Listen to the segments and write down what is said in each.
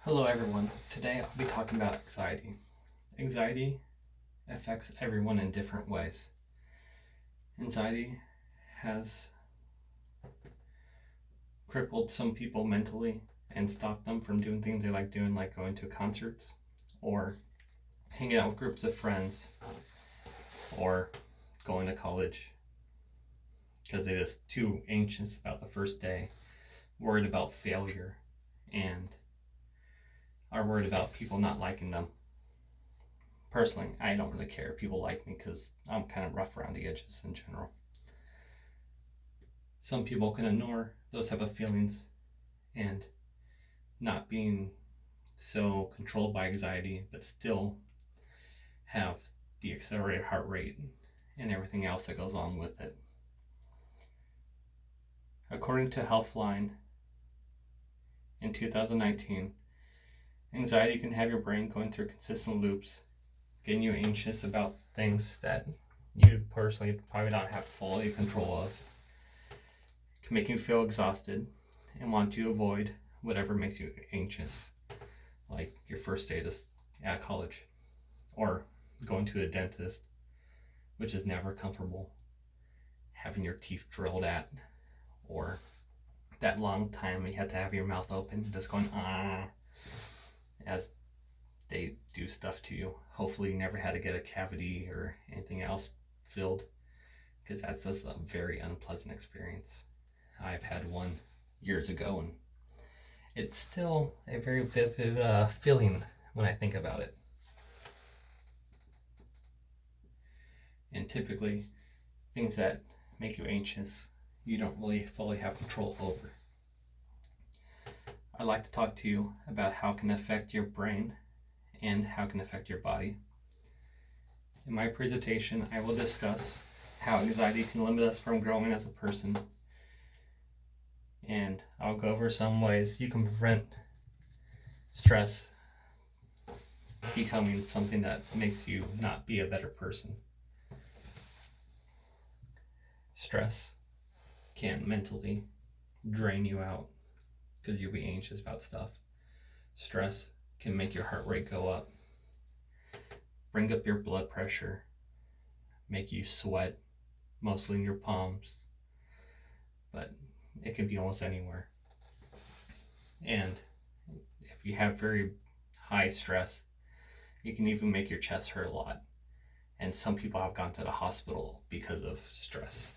Hello everyone. Today I'll be talking about anxiety. Anxiety affects everyone in different ways. Anxiety has crippled some people mentally and stopped them from doing things they like doing, like going to concerts or hanging out with groups of friends or going to college because they're just too anxious about the first day, worried about failure, and are worried about people not liking them. Personally, I don't really care if people like me because I'm kind of rough around the edges in general. Some people can ignore those type of feelings and not being so controlled by anxiety, but still have the accelerated heart rate and everything else that goes on with it. According to Healthline in 2019, anxiety can have your brain going through consistent loops, getting you anxious about things that you personally probably don't have fully control of. It can make you feel exhausted and want to avoid whatever makes you anxious, like your first day at college, or going to a dentist, which is never comfortable, having your teeth drilled at, or that long time you have to have your mouth open, just going as they do stuff to you. Hopefully you never had to get a cavity or anything else filled, because that's just a very unpleasant experience. I've had one years ago, and it's still a very vivid feeling when I think about it. And typically, things that make you anxious, you don't really fully have control over. I'd like to talk to you about how it can affect your brain and how it can affect your body. In my presentation, I will discuss how anxiety can limit us from growing as a person, and I'll go over some ways you can prevent stress becoming something that makes you not be a better person. Stress can mentally drain you out because you'll be anxious about stuff. Stress can make your heart rate go up, bring up your blood pressure, make you sweat, mostly in your palms, but it can be almost anywhere. And if you have very high stress, it can even make your chest hurt a lot. And some people have gone to the hospital because of stress.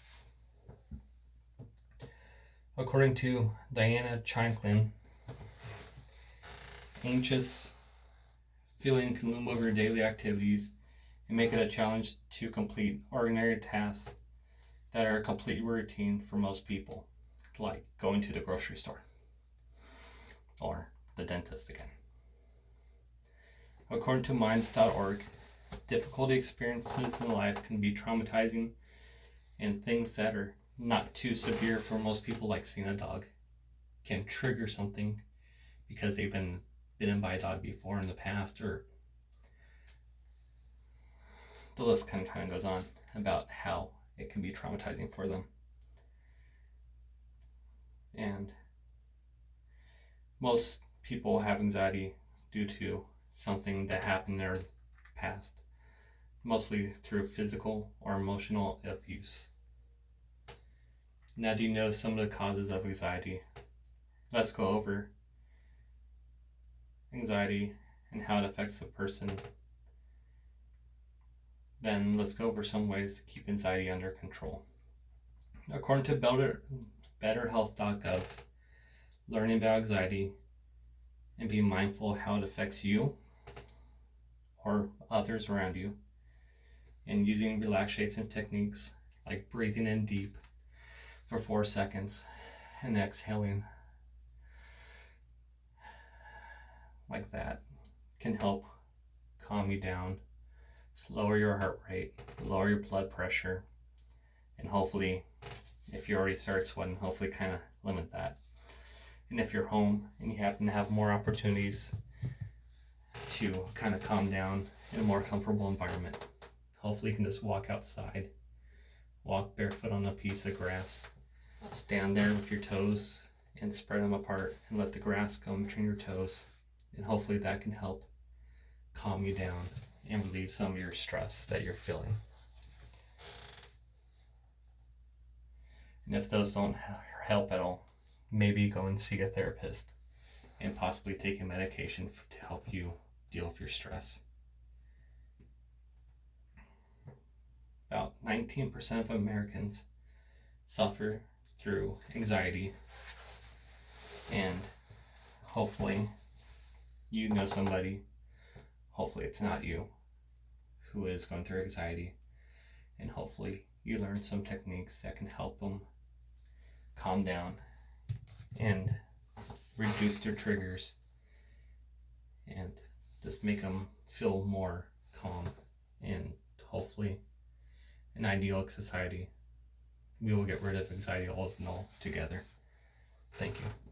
According to Diana Chinklin, anxious feeling can loom over your daily activities and make it a challenge to complete ordinary tasks that are a complete routine for most people, like going to the grocery store or the dentist again. According to minds.org, difficulty experiences in life can be traumatizing, and things that are not too severe for most people, like seeing a dog, can trigger something because they've been bitten by a dog before in the past, or the list kind of goes on about how it can be traumatizing for them. And most people have anxiety due to something that happened in their past, mostly through physical or emotional abuse. Now, do you know some of the causes of anxiety? Let's go over anxiety and how it affects the person. Then let's go over some ways to keep anxiety under control. According to betterhealth.gov, learning about anxiety and being mindful of how it affects you or others around you, and using relaxation techniques like breathing in deep for 4 seconds and exhaling like that can help calm you down, lower your heart rate, lower your blood pressure, and hopefully, if you already started sweating, hopefully kind of limit that. And if you're home and you happen to have more opportunities to kind of calm down in a more comfortable environment, hopefully you can just walk outside, walk barefoot on a piece of grass, stand there with your toes and spread them apart and let the grass go between your toes. And hopefully that can help calm you down and relieve some of your stress that you're feeling. And if those don't help at all, maybe go and see a therapist and possibly take a medication to help you deal with your stress. About 19% of Americans suffer through anxiety, and hopefully you know somebody, hopefully it's not you, who is going through anxiety, and hopefully you learn some techniques that can help them calm down and reduce their triggers and just make them feel more calm. And hopefully, in ideal society, we will get rid of anxiety all together. Thank you.